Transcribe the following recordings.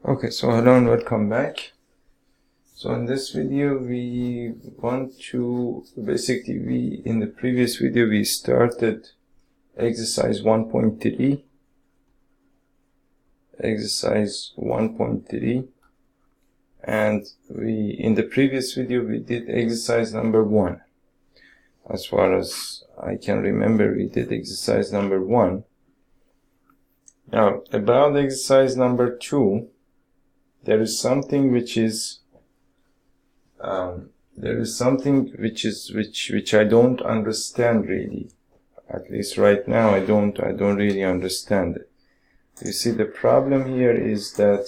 Okay, so hello and welcome back. So in this video we want to basically in the previous video we started exercise 1.3 and in the previous video we did exercise number 1. As far as I can remember, we did exercise number 1. Now about exercise number 2, there is something which I don't understand really. At least right now I don't really understand it. You see, the problem here is that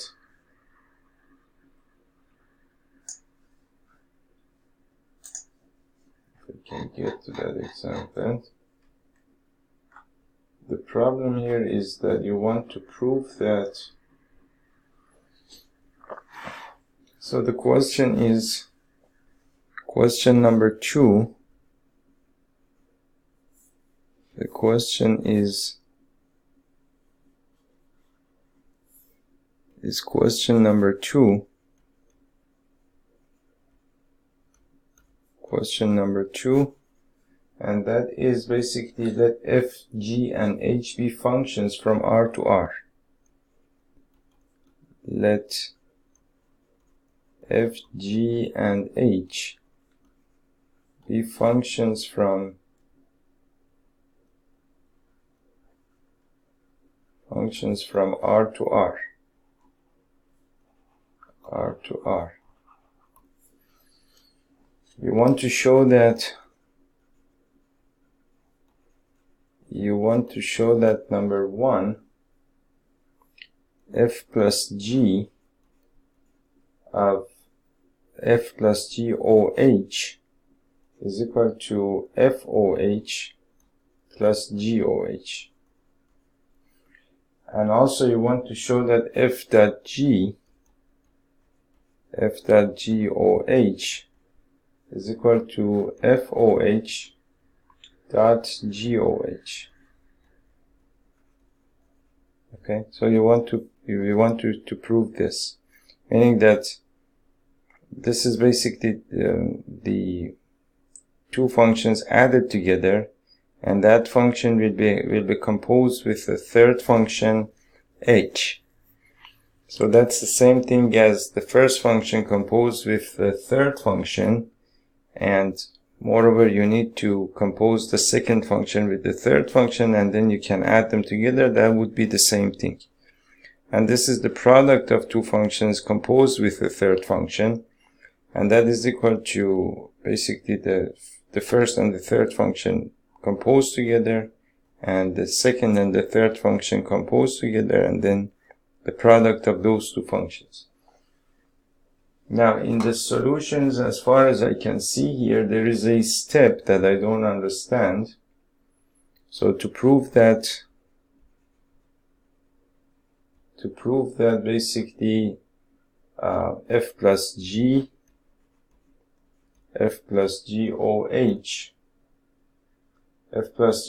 if we can get to that example, the problem here is that you want to prove that. So the question is, question number 2, the question is question number 2, and that is basically let f, g, and h be functions from R to R. Let f, g, and h be functions from R to R. You want to show that number 1, f plus g of f plus g OH is equal to FOH plus GOH. And also you want to show that f dot GOH is equal to FOH dot GOH. Okay, so you want to prove this, meaning that this is basically the two functions added together, and that function will be composed with a third function h. So that's the same thing as the first function composed with the third function, and moreover you need to compose the second function with the third function, and then you can add them together. That would be the same thing. And this is the product of two functions composed with the third function, and that is equal to basically the first and the third function composed together, and the second and the third function composed together, and then the product of those two functions. Now in the solutions, as far as I can see here, there is a step that I don't understand. So to prove that basically f plus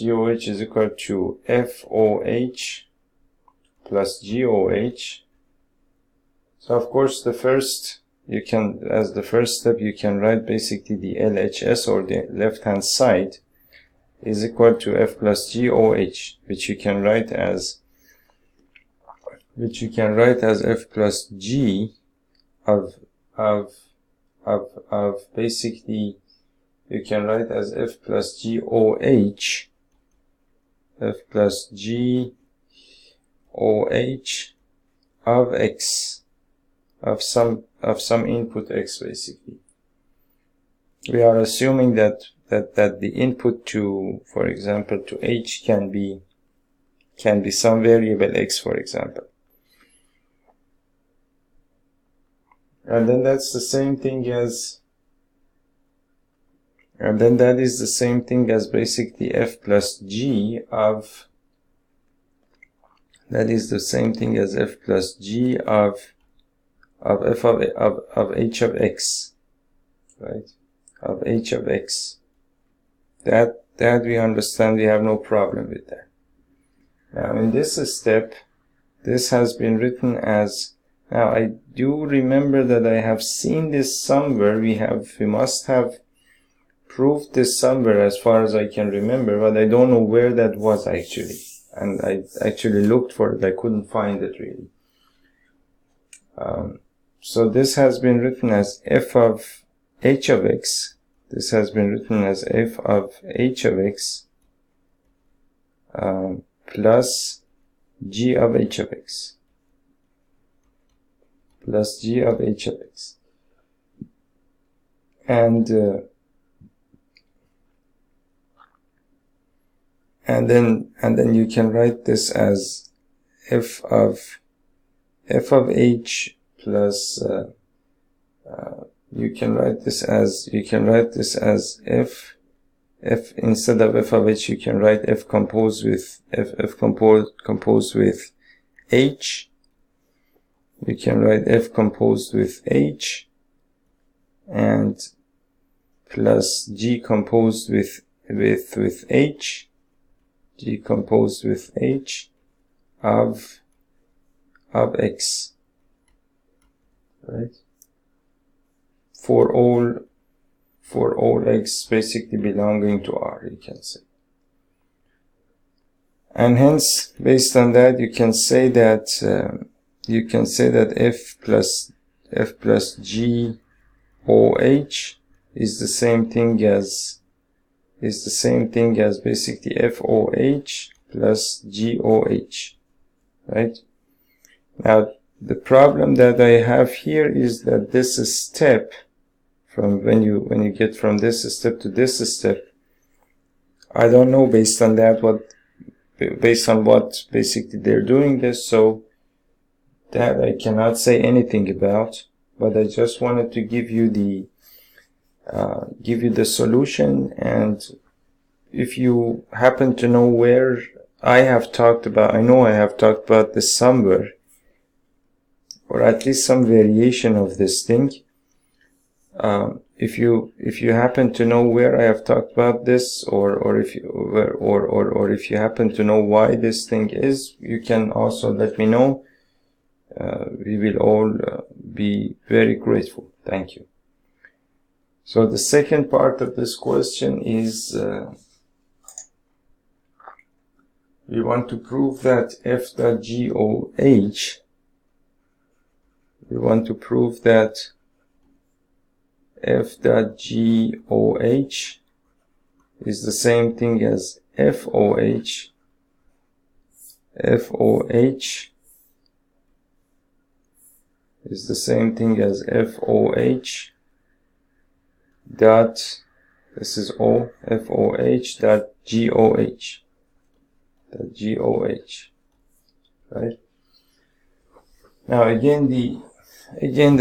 GOH is equal to FOH plus GOH. So of course as the first step you can write basically the LHS, or the left hand side, is equal to f plus GOH, which you can write as f plus g of basically, you can write as f plus GOH of x, of some input x. Basically we are assuming that the input to, for example, to h can be some variable x, for example. And then that is the same thing as basically f plus g of h of x, right? Of h of x. That we understand, we have no problem with that. Now in this step, this has been written as Now I do remember that I have seen this somewhere. We must have proved this somewhere as far as I can remember, but I don't know where that was actually. And I actually looked for it. I couldn't find it really. So this has been written as f of h of x. This has been written as f of h of x plus g of h of x. Plus g of h of x. And then you can write this as f of h plus you can write this as f instead of f of h, you can write f composed with composed with h. You can write f composed with h and plus g composed with h, g composed with h of x, right? For all x basically belonging to R, you can say. And hence, based on that, you can say that f plus g o h is the same thing as basically f o h plus g o h, right? Now the problem that I have here is that this step, from when you get from this step to this step, I don't know based on what basically they're doing this, so that I cannot say anything about. But I just wanted to give you the solution, and if you happen to know where I have talked about, I know I have talked about this somewhere, or at least some variation of this thing. If you happen to know where I have talked about this, or if you happen to know why this thing is, you can also let me know. We will all be very grateful. Thank you. So the second part of this question is we want to prove that f dot g o h. We want to prove that f dot g o h is the same thing as f o h. F o h is the same thing as f o h dot, this is O, f o h dot g o h. Right? Now again the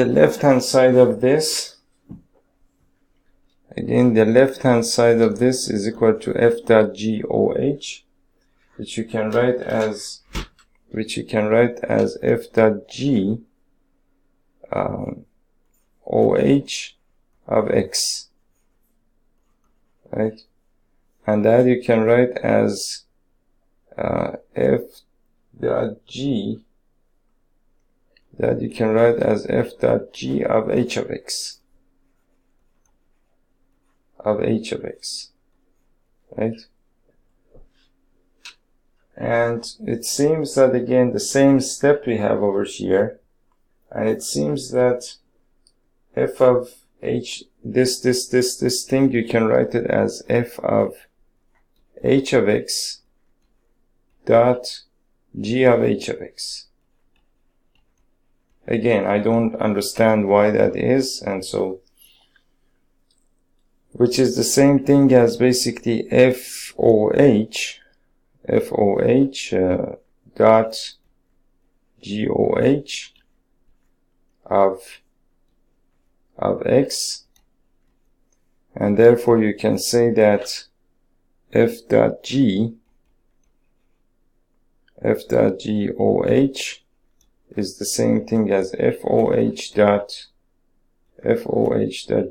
left hand side of this, is equal to f dot g o h, which you can write as f dot g o h of x, right? And that you can write as f dot g, that you can write as f dot g of h of x, right? And it seems that again the same step we have over here, and it seems that f of h, this thing, you can write it as f of h of x dot g of h of x. Again, I don't understand why that is, and so, which is the same thing as basically f o h dot g o h of x, and therefore you can say that f dot g o h is the same thing as f o h dot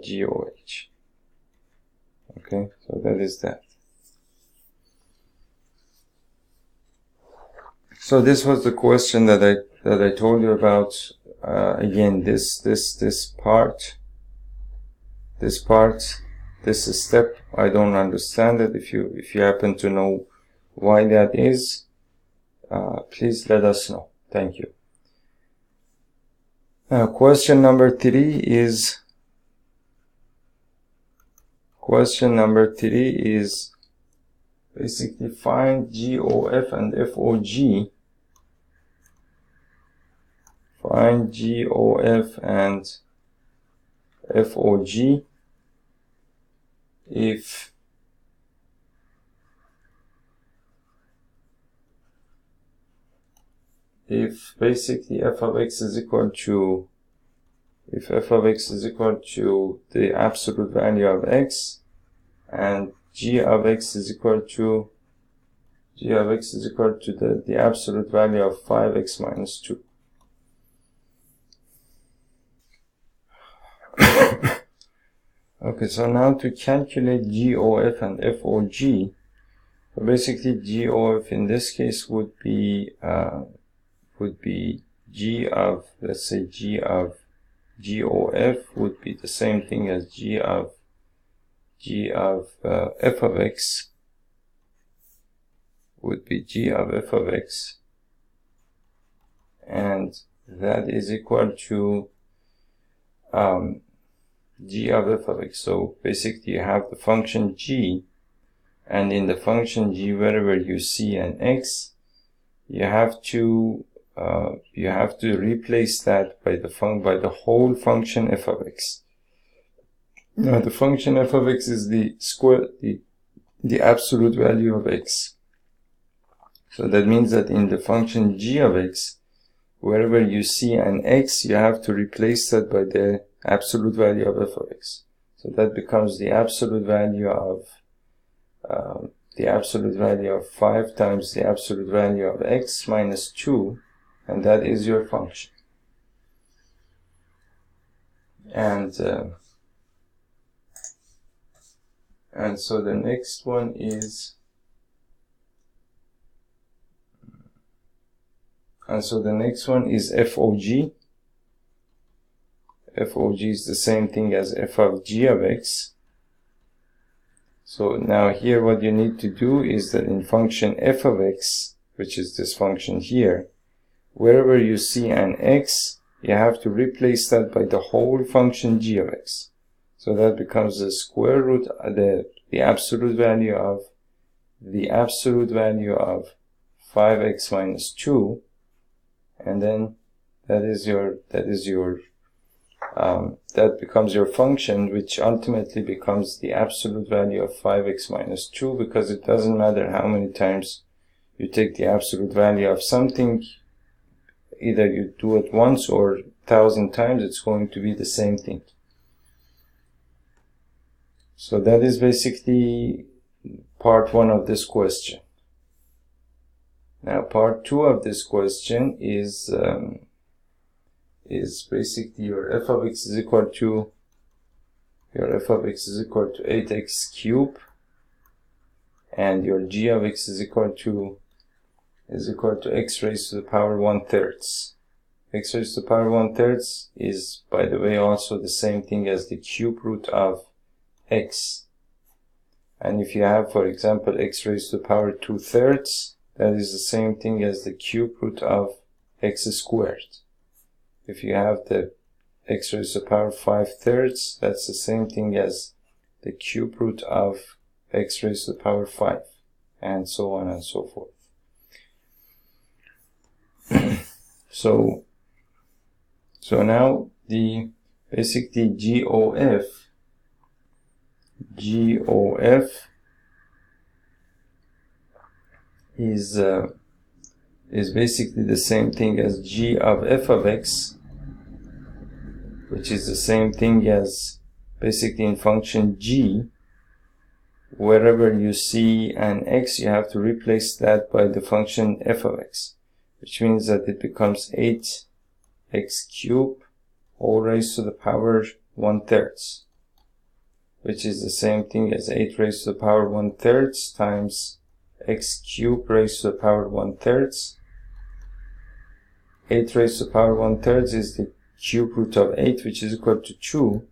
g o h. Okay, so that is that. So this was the question that I told you about again, this step, I don't understand it. If you happen to know why that is, please let us know. Thank you. Question number 3 is basically find GOF and FOG. Find GOF and FOG if basically f of x is equal to the absolute value of x, and g of x is equal to the absolute value of 5x minus 2. Okay, so now to calculate GOF and FOG, so basically GOF in this case would be G of, let's say G of GOF would be the same thing as G of f of x would be G of f of x, and that is equal to G of f of x. So basically you have the function g, and in the function g, wherever you see an x, you have to replace that by the whole function f of x. Now the function f of x is the absolute value of x. So that means that in the function g of x, wherever you see an x, you have to replace that by the absolute value of f of x. So that becomes the absolute value of 5 times the absolute value of x minus 2, and that is your function. And so the next one is FOG. FOG is the same thing as f of g of x. So now here what you need to do is that in function f of x, which is this function here, wherever you see an x, you have to replace that by the whole function g of x. So that becomes the square root, the absolute value of 5x minus 2, and then that becomes your function, which ultimately becomes the absolute value of 5x minus 2, because it doesn't matter how many times you take the absolute value of something, either you do it once or 1,000 times, it's going to be the same thing. So that is basically part 1 of this question. Now part 2 of this question is basically your f of x is equal to 8x cubed, and your g of x is equal to x raised to the power 1/3. X raised to the power 1/3 is, by the way, also the same thing as the cube root of x. And if you have, for example, x raised to the power 2/3, that is the same thing as the cube root of x squared. If you have the x raised to the power 5/3, that's the same thing as the cube root of x raised to the power 5, and so on and so forth. So now the basically GOF is basically the same thing as G of f of x, which is the same thing as basically in function g, wherever you see an x, you have to replace that by the function f of x, which means that it becomes 8x cubed all raised to the power 1/3, which is the same thing as 8 raised to the power 1/3 times x cubed raised to the power 1/3. 8 raised to the power 1/3 is the cube root of 8, which is equal to 2.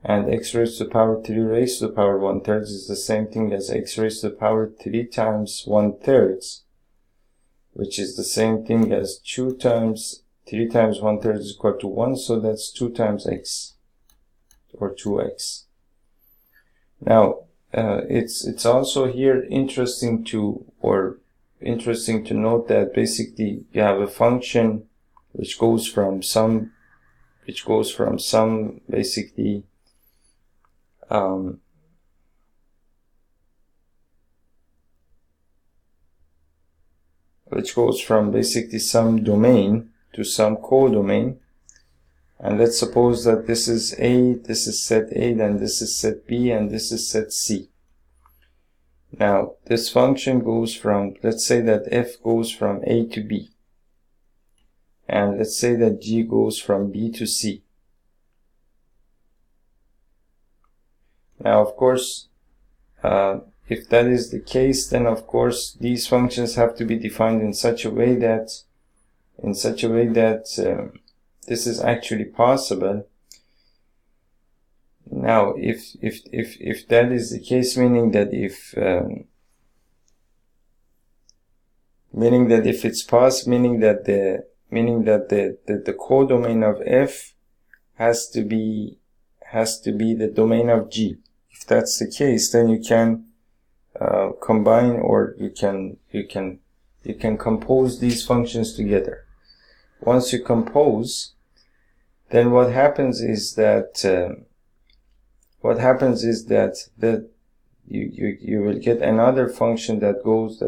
And x raised to the power 3 raised to the power 1/3 is the same thing as x raised to the power 3 times 1/3, which is the same thing as 2 times 3 times 1/3 is equal to 1, so that's 2 times x, or 2x. Now, it's also here interesting to note that basically you have a function which goes from some basically some domain to some codomain. And let's suppose that this is A, this is set A, then this is set B, and this is set C. Now, this function goes from, let's say that f goes from A to B. And let's say that g goes from B to C. Now, of course, if that is the case, then of course these functions have to be defined in such a way that this is actually possible. Now, if that is the case, meaning that if it's possible, meaning that the codomain of f has to be the domain of G. If that's the case, then you can combine, or you can compose these functions together. Once you compose, then what happens is that you will get another function that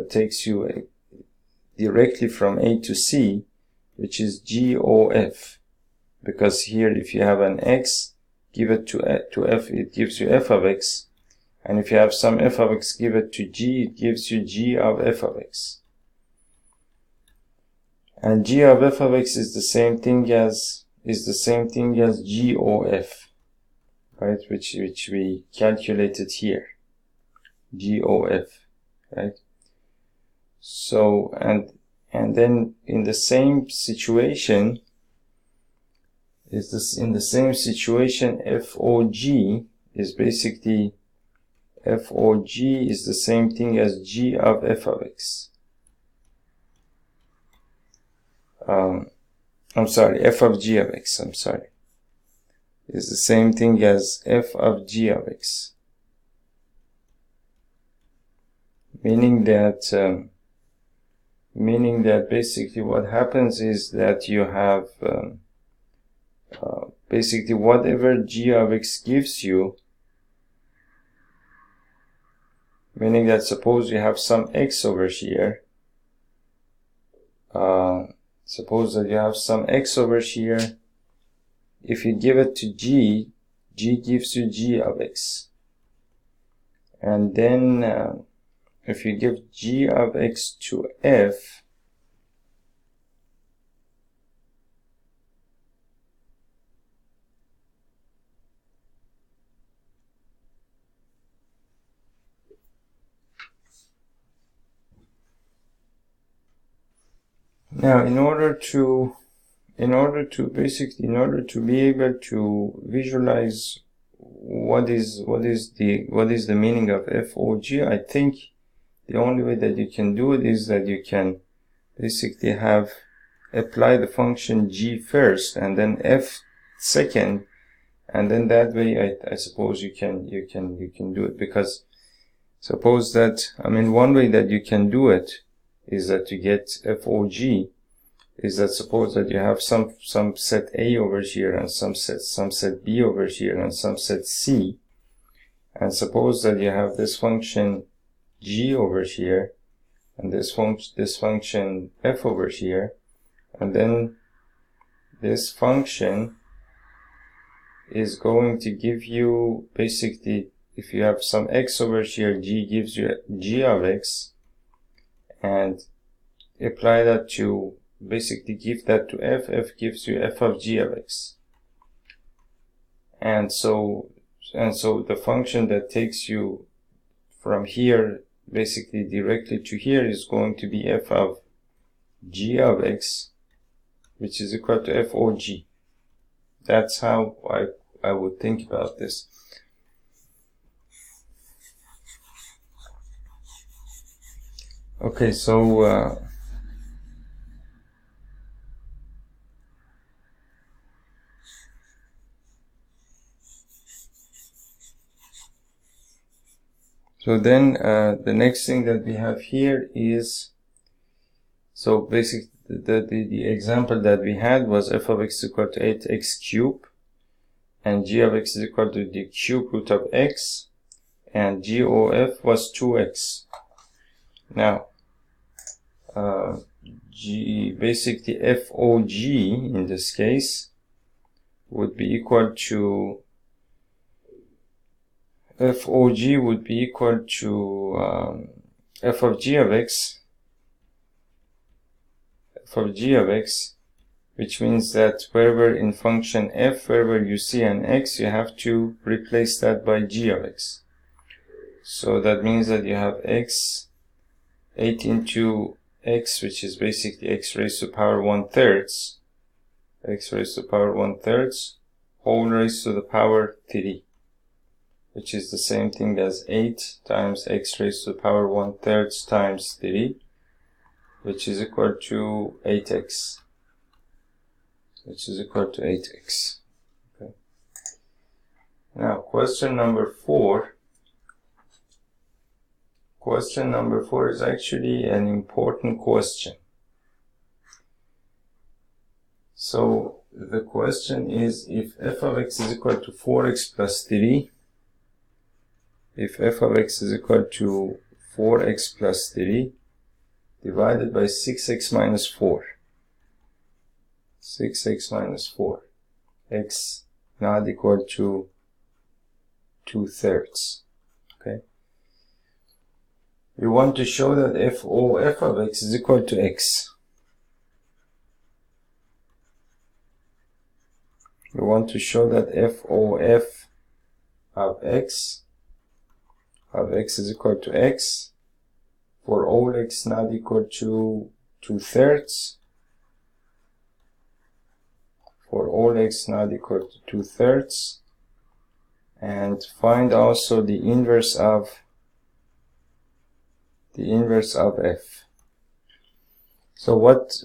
takes you directly from A to C, which is g of f, because here if you have an x, give it to f, it gives you f of x, and if you have some f of x, give it to g, it gives you g of f of x. And g of f of x is the same thing as g of f, right? Which we calculated here, g of f, right? So and then in the same situation f of g is basically f of g is the same thing as g of f of x. F of g of x, is the same thing as f of g of x. Meaning that basically what happens is that you have basically whatever g of x gives you, meaning that suppose you have some x over here, suppose that you have some x over here, if you give it to g, g gives you g of x. And then if you give g of x to f, now in order to be able to visualize what is the meaning of f of g, I think the only way that you can do it is that you can basically apply the function g first and then f second, and then that way I suppose you can do it. Because suppose that, one way that you can do it is that to get f of g is that suppose that you have some set A over here and some set B over here and some set C, and suppose that you have this function g over here and this function f over here, and then this function is going to give you basically, if you have some x over here, g gives you g of x, and apply that to basically give that to f, f gives you f of g of x. And so the function that takes you from here basically directly to here is going to be f of g of x, which is equal to FOG. That's how I would think about this. Okay, so then the next thing that we have here is, so basically the example that we had was f of x is equal to 8x cubed, and g of x is equal to the cube root of x, and g of was 2x. Now basically FOG in this case would be equal to f of g of x, which means that wherever in function f, wherever you see an x, you have to replace that by g of x. So that means that you have x, 8 into x, which is basically x raised to the power 1/3, x raised to the power 1/3, whole raised to the power 3, which is the same thing as 8 times x raised to the power 1/3 times 3, which is equal to 8x, Okay. Now, question number 4. Question number 4 is actually an important question. So the question is, if f of x is equal to 4x plus 3, divided by 6x minus 4, x not equal to 2/3. Okay. We want to show that f of x is equal to x. We want to show that f of x is equal to x for all x not equal to 2/3. For all x not equal to 2/3, and find also the inverse of f. So what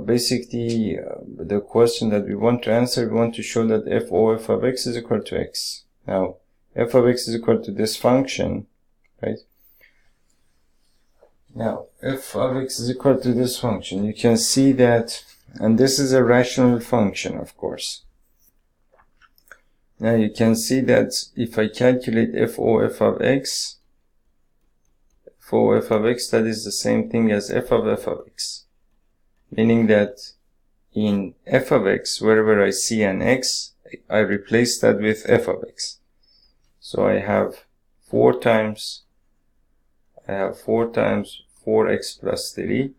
basically the question that we want to answer, we want to show that f of x is equal to x. Now f of x is equal to this function, right? Now f of x is equal to this function. You can see that, and this is a rational function, of course. Now you can see that if I calculate f of x, that is the same thing as f of x. Meaning that in f of x, wherever I see an x, I replace that with f of x. So I have 4 times 4x plus 3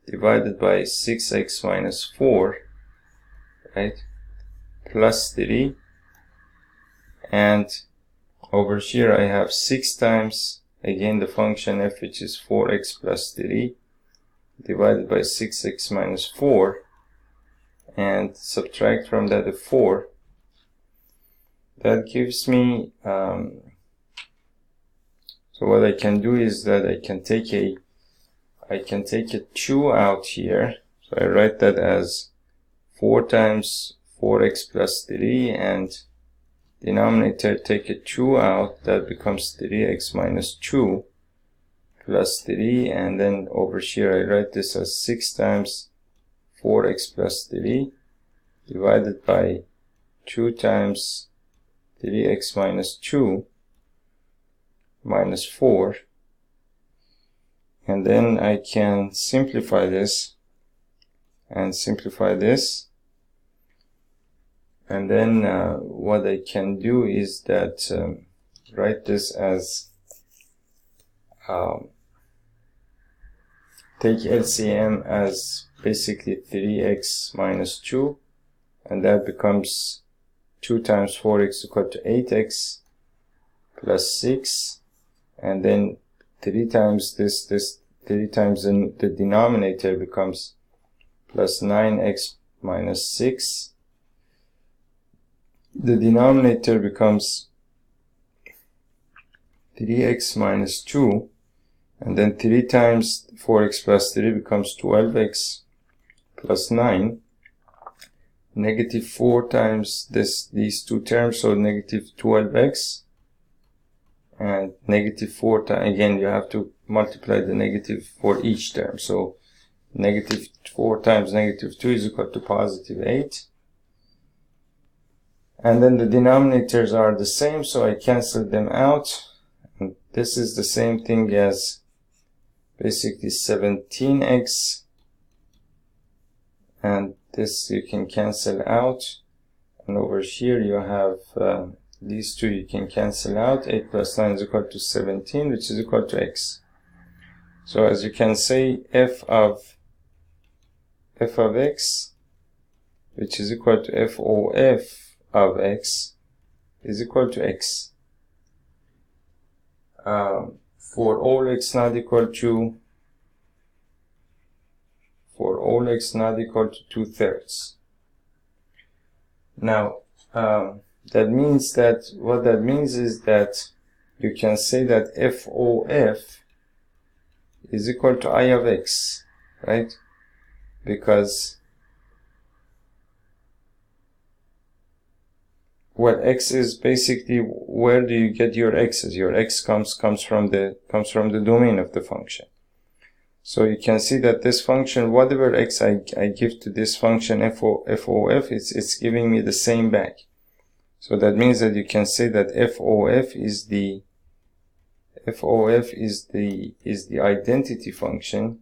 divided by 6x minus 4, right, plus 3, and over here I have 6 times, again the function f, which is 4x plus 3 divided by 6x minus 4, and subtract from that a 4. That gives me, so what I can do is that I can take a 2 out here. So I write that as 4 times 4x plus 3, and denominator take a 2 out, that becomes 3x minus 2 plus 3, and then over here I write this as 6 times 4x plus 3 divided by 2 times 3x minus 2 minus 4, and then I can simplify this and simplify this, and then what I can do is that write this as take LCM as basically 3x minus 2, and that becomes 2 times 4x equal to 8x plus 6, and then 3 times this 3 times in the denominator becomes plus 9x minus 6. The denominator becomes 3x minus 2, and then 3 times 4x plus 3 becomes 12x plus 9. Negative 4 times these two terms, so negative 12x, and negative 4 times, again you have to multiply the negative for each term, so negative 4 times negative 2 is equal to positive 8. And then the denominators are the same, so I cancel them out. And this is the same thing as basically 17x, and this you can cancel out. And over here you have these two you can cancel out. 8 plus 9 is equal to 17, which is equal to x. So as you can say, f of x, which is equal to FOF of x, is equal to x. For all x not equal to 2/3. Now that means that what that means is that you can say that FOF is equal to I of x, right? Because well, x is basically, where do you get your x's? Your x comes from the domain of the function. So you can see that this function, whatever x I give to this function FOF, it's giving me the same back. So that means that you can say that FOF is the identity function,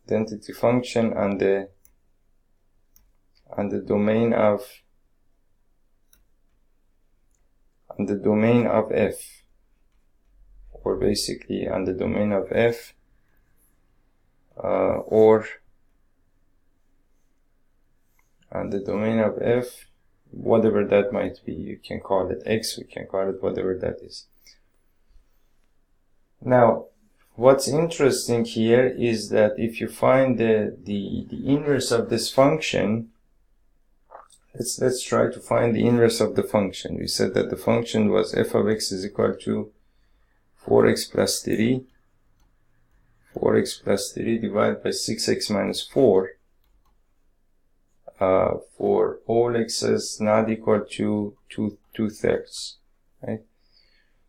identity function on the domain of f, or basically on the domain of f, or on the domain of f, whatever that might be. You can call it x, we can call it whatever that is. Now what's interesting here is that if you find the inverse of this function, let's try to find the inverse of the function. We said that the function was f of x is equal to 4x plus 3 divided by 6x minus 4 for all x's not equal to 2/3, right?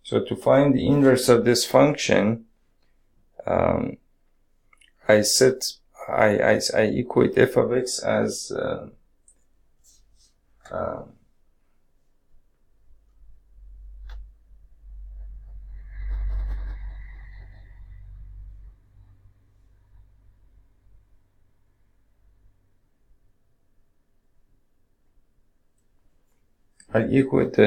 So to find the inverse of this function, I equate f of x as I equate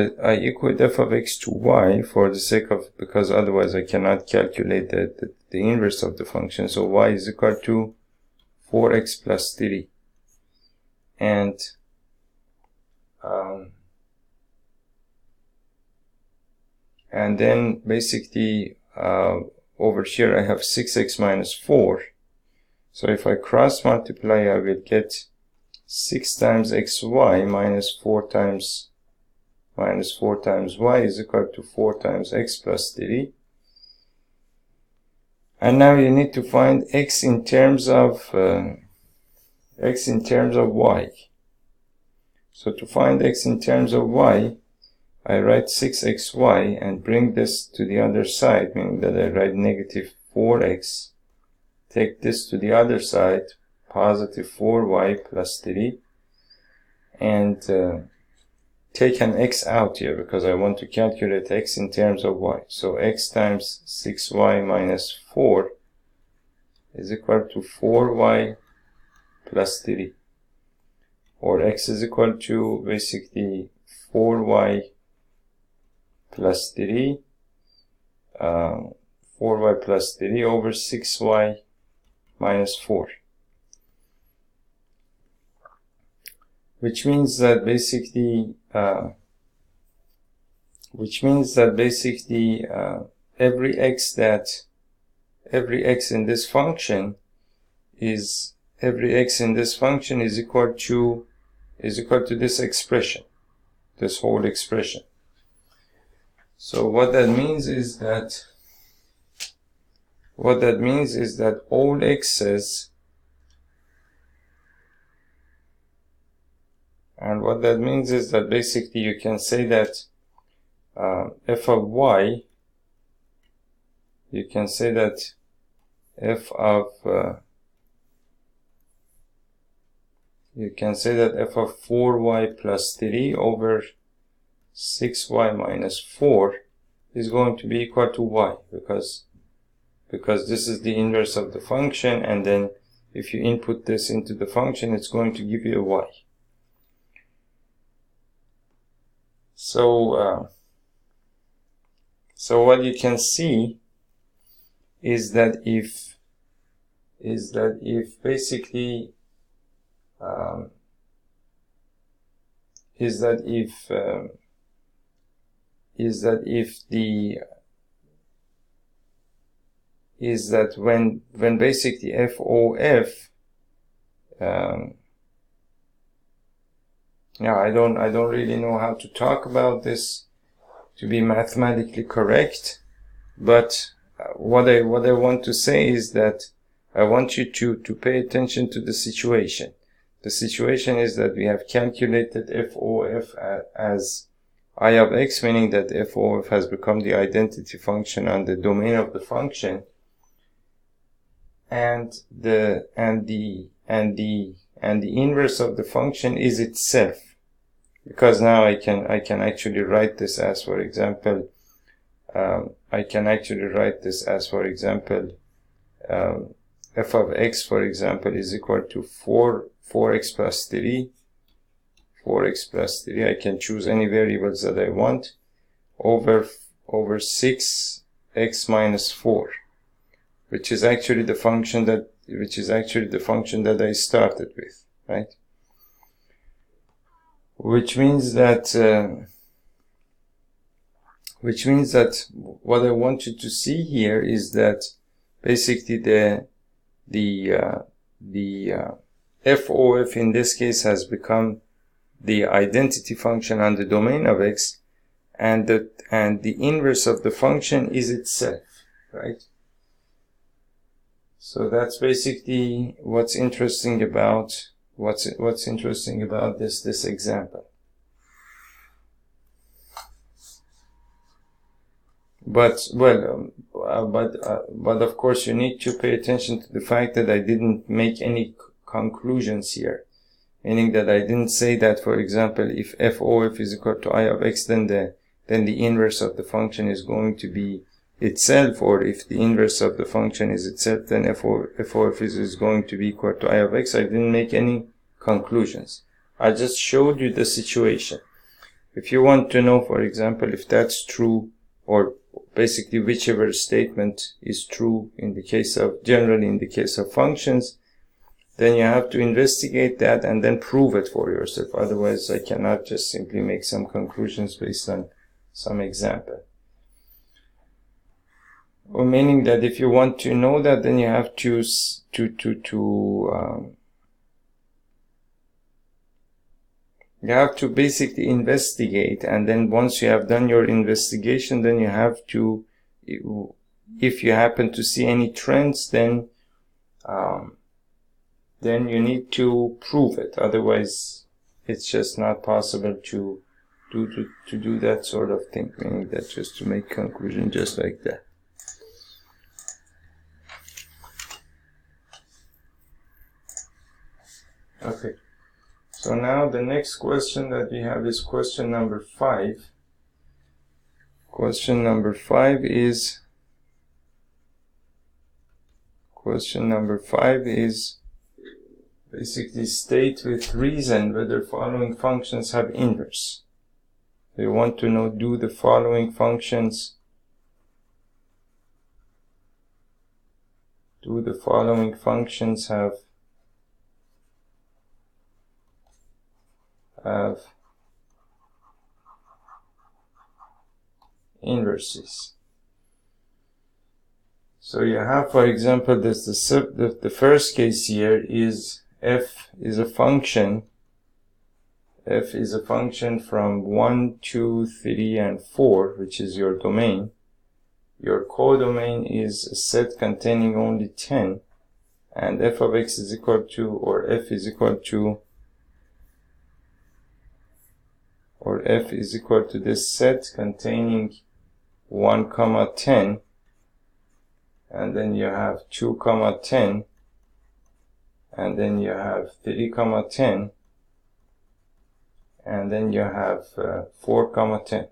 f of x to y for the sake of, because otherwise I cannot calculate the inverse of the function. So y is equal to 4x plus 3, and then basically over here I have 6x minus 4. So if I cross multiply, I will get 6 times xy minus 4 times y is equal to 4 times x plus 3. And now you need to find x in terms of y. So to find x in terms of y, I write 6xy and bring this to the other side, meaning that I write negative 4x. Take this to the other side, positive 4y plus 3, and take an x out here because I want to calculate x in terms of y. So x times 6y minus 4 is equal to 4y plus 3, or x is equal to basically 4y plus 3, 4y plus 3 over 6y minus 4. Which means that basically which means that basically every x in this function is equal to this expression, this whole expression. So what that means is that all x's, and what that means is that basically you can say that f of y, you can say that f of 4y plus 3 over 6y minus 4 is going to be equal to y, because this is the inverse of the function, and then if you input this into the function, it's going to give you a y. So what you can see is that if basically when basically FOF, I don't really know how to talk about this to be mathematically correct, but what I want to say is that I want you to pay attention to the situation. The situation is that we have calculated FOF as I of x, meaning that FOF has become the identity function on the domain of the function, and the inverse of the function is itself, because now I can actually write this as, for example, f of x, for example, is equal to 4x plus 3. 4x plus 3, I can choose any variables that I want, over 6x minus 4, which is actually the function that I started with, right? Which means that what I want you to see here is that basically the FOF in this case has become the identity function on the domain of x, and the inverse of the function is itself, right? So that's basically what's interesting about this example. But of course you need to pay attention to the fact that I didn't make any conclusions here, meaning that I didn't say that, for example, if FOF is equal to I of x, then the inverse of the function is going to be itself, or if the inverse of the function is itself, then FOF is going to be equal to I of x. I didn't make any conclusions. I just showed you the situation. If you want to know, for example, if that's true, or basically whichever statement is true generally in the case of functions, then you have to investigate that and then prove it for yourself. Otherwise, I cannot just simply make some conclusions based on some example. Or meaning that if you want to know that, then you have to basically investigate, and then once you have done your investigation, then you have to, if you happen to see any trends, then you need to prove it. Otherwise, it's just not possible to do that sort of thing, meaning that just to make conclusion just like that. Okay. So now the next question that we have is question number 5. Question number 5 is basically state with reason whether following functions have inverse. We want to know, do the following functions have inverses. So you have, for example, this the first case here is f is a function. F is a function from 1, 2, 3, and 4, which is your domain. Your codomain is a set containing only 10, and f of x is equal to, or f is equal to this set containing 1, 10, and then you have 2, 10, and then you have 3, 10, and then you have 4, 10.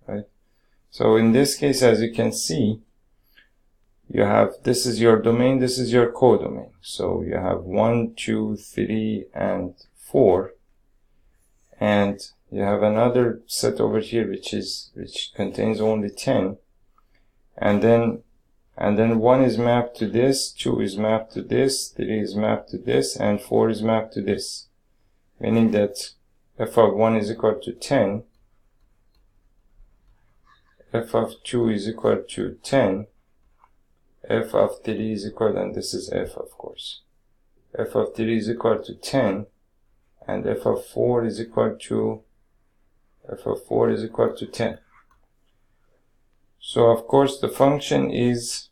Right? So in this case, as you can see, you have, this is your domain, this is your codomain. So you have 1, 2, 3, and 4, and you have another set over here which contains only 10, and then 1 is mapped to this, 2 is mapped to this, 3 is mapped to this, and 4 is mapped to this, meaning that f of 1 is equal to 10, f of 2 is equal to 10, f of 3 is equal, and this is f, of course, f of 3 is equal to 10, and f of 4 is equal to 10. So of course the function is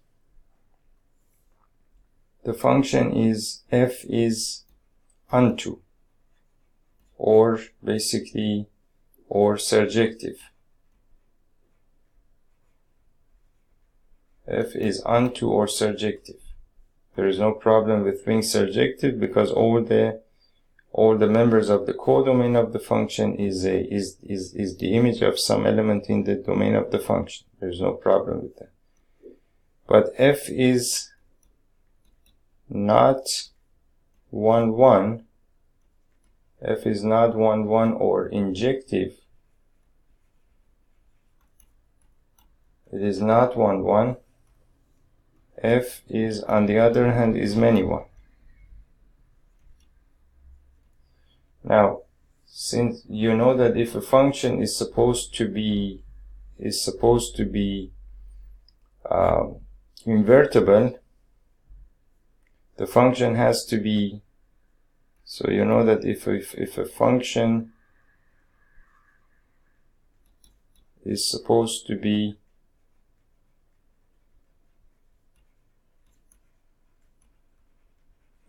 f is onto, or basically, or surjective. F is onto or surjective. There is no problem with being surjective because all the members of the codomain of the function is the image of some element in the domain of the function. There is no problem with that. But f is not 1, 1. F is not 1, 1 or injective. It is not 1, 1. F is, on the other hand, is many 1. Now, since you know that if a function is supposed to be invertible, the function has to be, so you know that if a function is supposed to be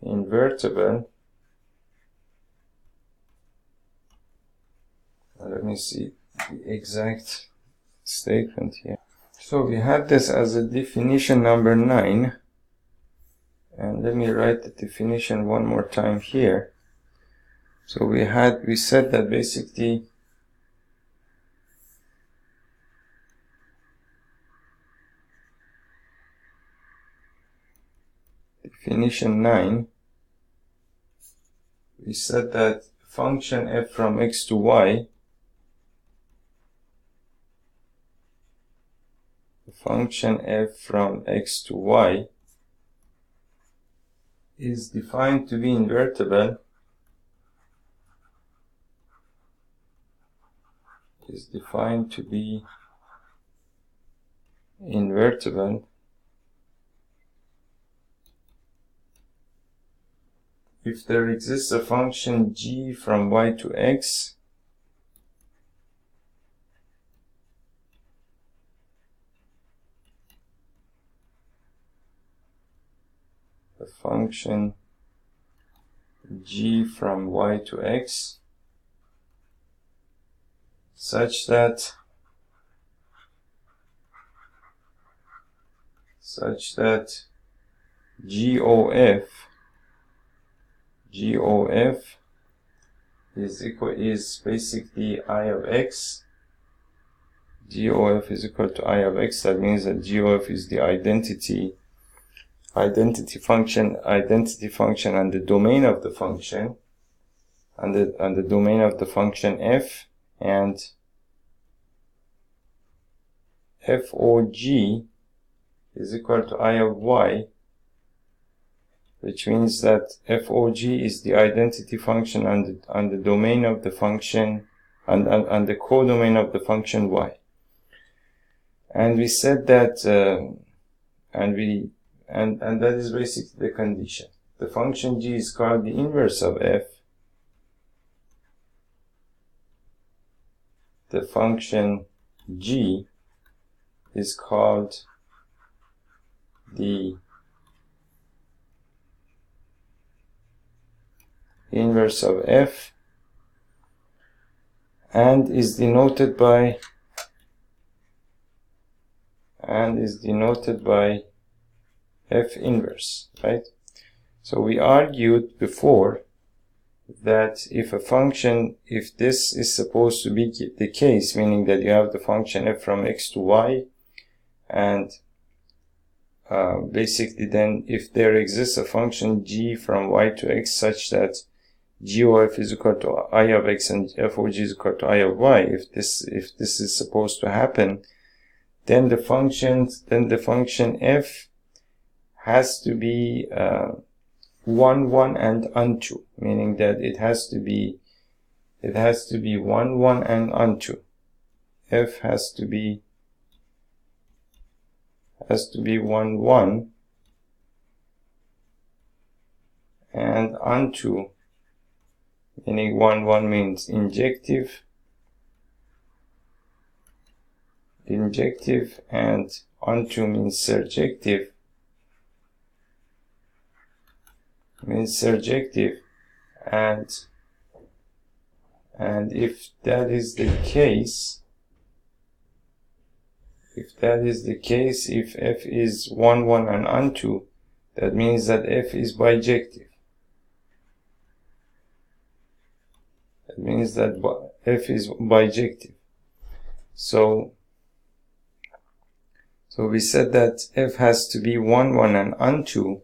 invertible, let me see the exact statement here. So we had this as a definition number 9, and let me write the definition one more time here. So we said that basically definition 9, we said that function f from x to y, function f from x to y is defined to be invertible, if there exists a function g from y to x a function g from y to x such that GOF is basically I of x. GOF is equal to I of x. That means that GOF is the identity function and the domain of the function, and the domain of the function f, and FOG is equal to I of y which means that FOG is the identity function on the domain of the function, on the codomain of the function y. And we said that, and that is basically the condition. The function g is called the inverse of f. The function g is called the inverse of f and is denoted by f inverse, right? So we argued before that if a function, if this is supposed to be the case, meaning that you have the function f from x to y, and basically then if there exists a function g from y to x such that g of f is equal to I of x and f of g is equal to I of y, if this is supposed to happen, then the function f has to be 1, 1 and unto, meaning that it has to be 1, 1 and unto. F has to be 1, 1 and unto, meaning 1, 1 means injective, and unto means surjective. And if that is the case, if f is 1, 1 and unto, that means that f is bijective. That means that f is bijective. So we said that f has to be 1, 1 and unto.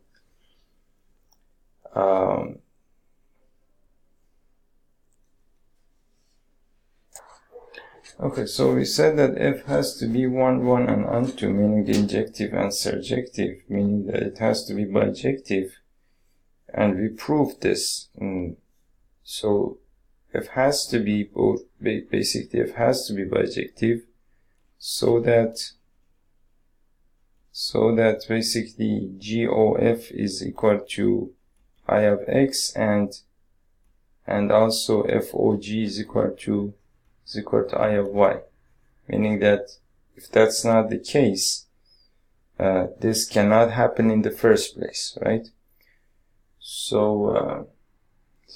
Okay, so we said that f has to be 1, 1 and unto, meaning injective and surjective, meaning that it has to be bijective, and we proved this. So f has to be both, basically f has to be bijective, so that basically g of f is equal to I of x, and also f of g is equal to I of y, meaning that if that's not the case, this cannot happen in the first place, right? So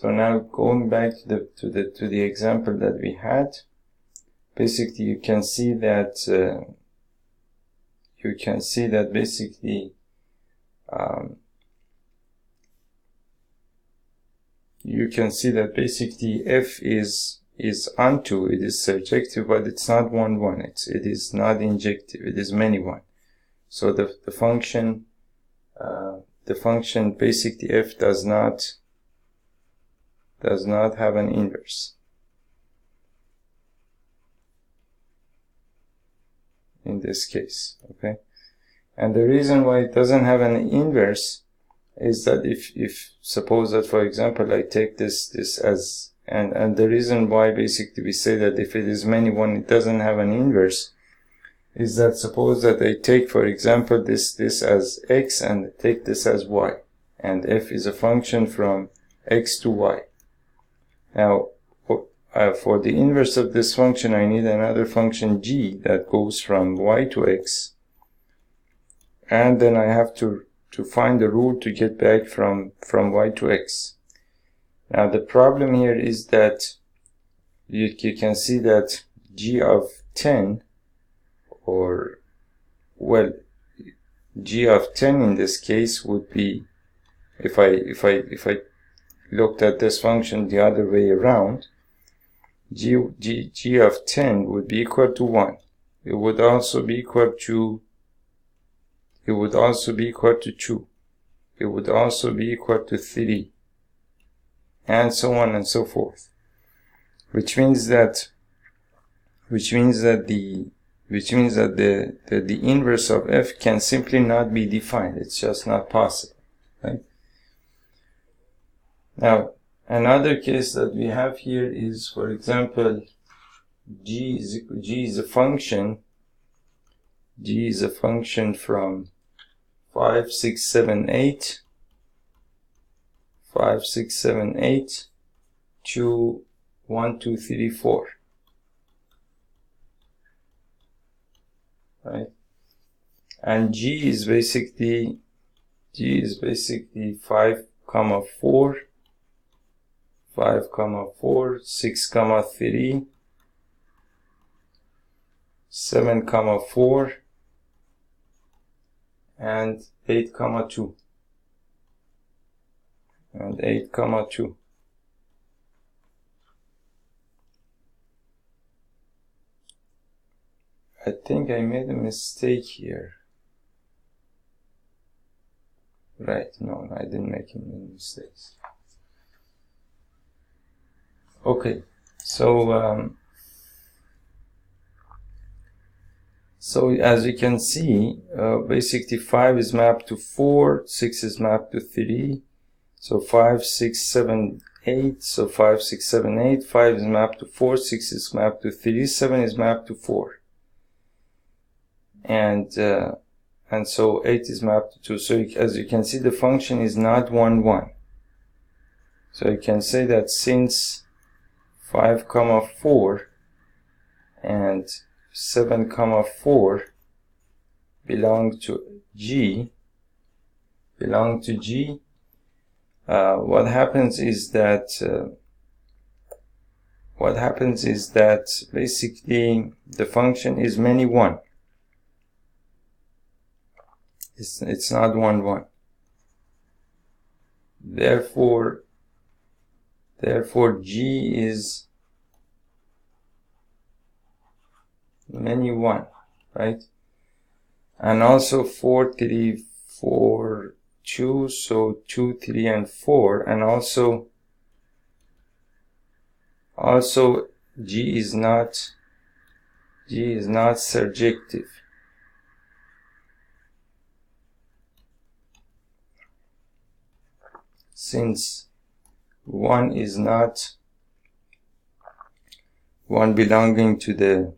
now going back to the example that we had, basically you can see that basically f is unto, it is surjective, but it's not 1, 1. It is not injective. It is many 1. So the function basically f does not have an inverse in this case. Okay, and the reason why it doesn't have an inverse is that if suppose that, for example, I take this as, and the reason why basically we say that if it is many 1 it doesn't have an inverse is that suppose that I take, for example, this as x and take this as y, and f is a function from x to y. Now for the inverse of this function I need another function g that goes from y to x, and then I have to find the rule to get back from y to x. Now the problem here is that you can see that g of 10, or well, g of 10 in this case would be, if I looked at this function the other way around, g of 10 would be equal to 1. It would also be equal to 2. It would also be equal to 3. And so on and so forth, which means that the inverse of f can simply not be defined. It's just not possible, right? Now, another case that we have here is, for example, G is a function. G is a function from 5, 6, 7, 8, 5, 6, 7, 8 to 1, 2, 3, 4. Right? And G is basically 5, 4, 5, 4, 6, 3, 7, 4, and 8, 2, and 8, 2. I think I made a mistake here. Right, no, I didn't make any mistakes. Okay, so as you can see, basically 5 is mapped to 4, 6 is mapped to 3, so 5, 6, 7, 8, so 5, 6, 7, 8, 5 is mapped to 4, 6 is mapped to 3, 7 is mapped to 4. And so 8 is mapped to 2. So as you can see, the function is not 1, 1. So you can say that since 5, 4 and 7, 4 belong to G, what happens is that basically the function is many 1. It's not 1, 1. Therefore G is many 1, right? And also 4, 3, 4, 2, so 2, 3, and 4, and also G is not surjective. Since 1 is not one belonging to the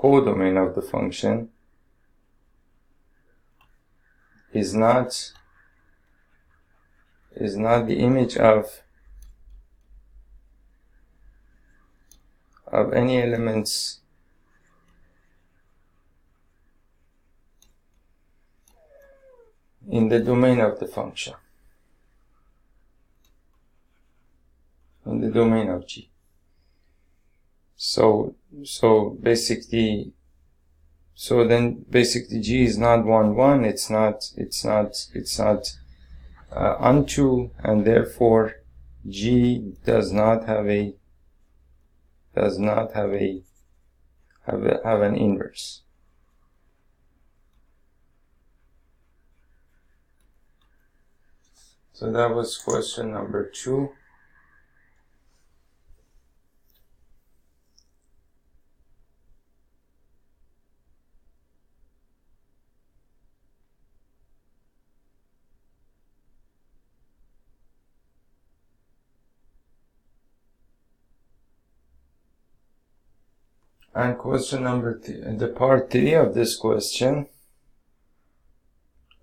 codomain of the function is not the image of any elements in the domain of the function, in the domain of G. So basically G is not 1, 1. It's not unto, and therefore G does not have an inverse. So that was question number 2. And question number 3, the part 3 of this question.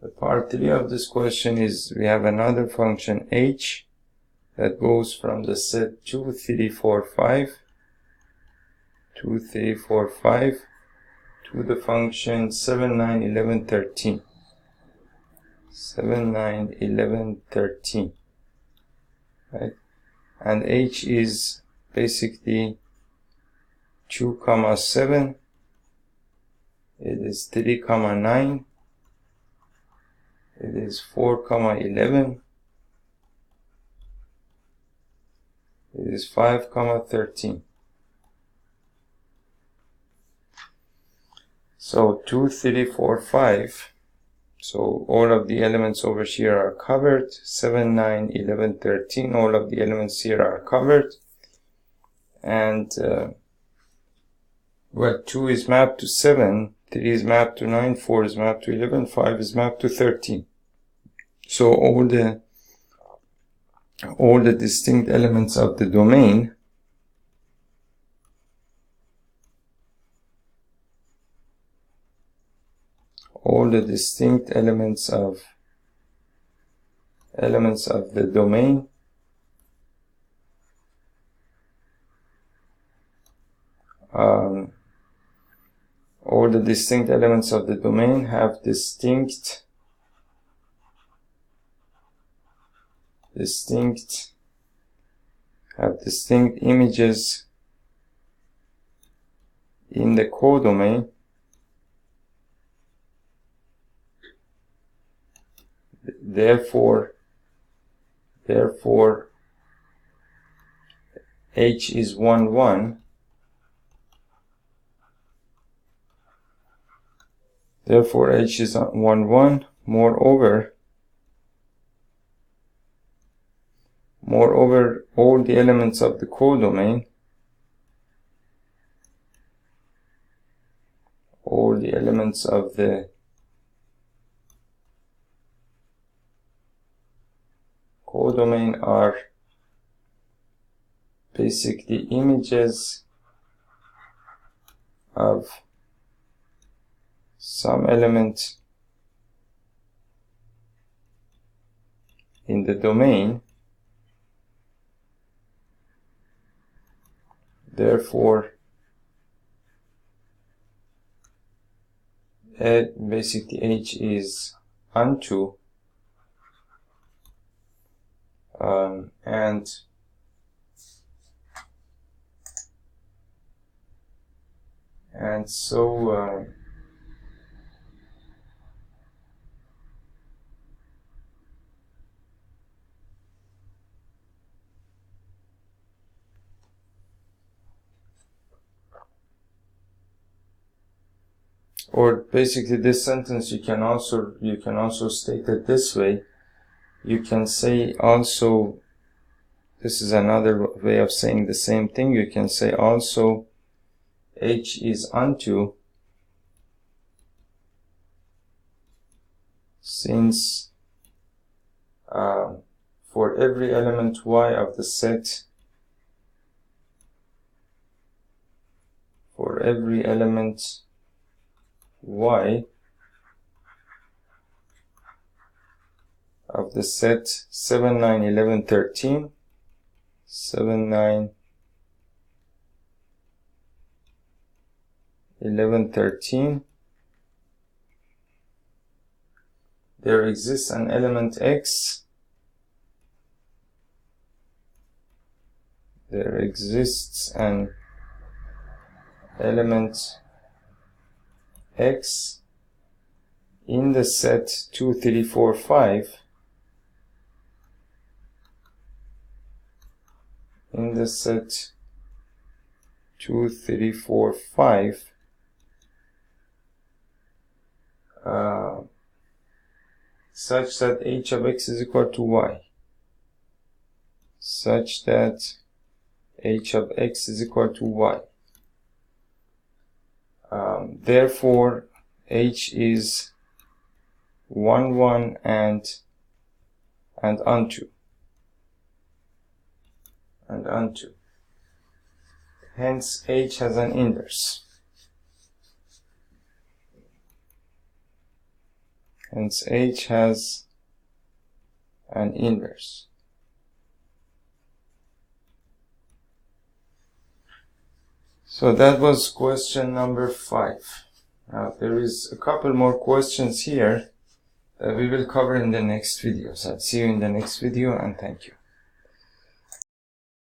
The part 3 of this question is, we have another function h that goes from the set 2, 3, 4, 5 to the function 7, 9, 11, 13. 7, 9, 11, 13. Right? And h is basically 2, 7. It is 3, 9. It is 4, 11. It is 5, 13. So 2, 3, 4, 5. So all of the elements over here are covered. 7, 9, 11, 13. All of the elements here are covered. And well, 2 is mapped to 7, 3 is mapped to 9, 4 is mapped to 11, 5 is mapped to 13. So all the distinct elements of the domain the domain all the distinct elements of the domain have distinct images in the codomain. Therefore H is 1, 1. Therefore H is 1, 1. Moreover, all the elements of the codomain, are basically images of some element in the domain. Therefore, basically H is onto, and so or basically this sentence you can also state it this way. You can say also, this is another way of saying the same thing. You can say also H is onto, since for every element Y of the set, for every element Y of the set 7, 9, 11, 13, 7, 9, 11, 13, there exists an element X. There exists an element X in the set 2, 3, 4, 5. In the set 2, 3, 4, 5, such that H of X is equal to Y. Such that H of X is equal to Y. Therefore, H is 1, 1 and onto. Hence, H has an inverse. Hence, H has an inverse. So that was question number 5. Now there is a couple more questions here that we will cover in the next video. So I'll see you in the next video, and thank you.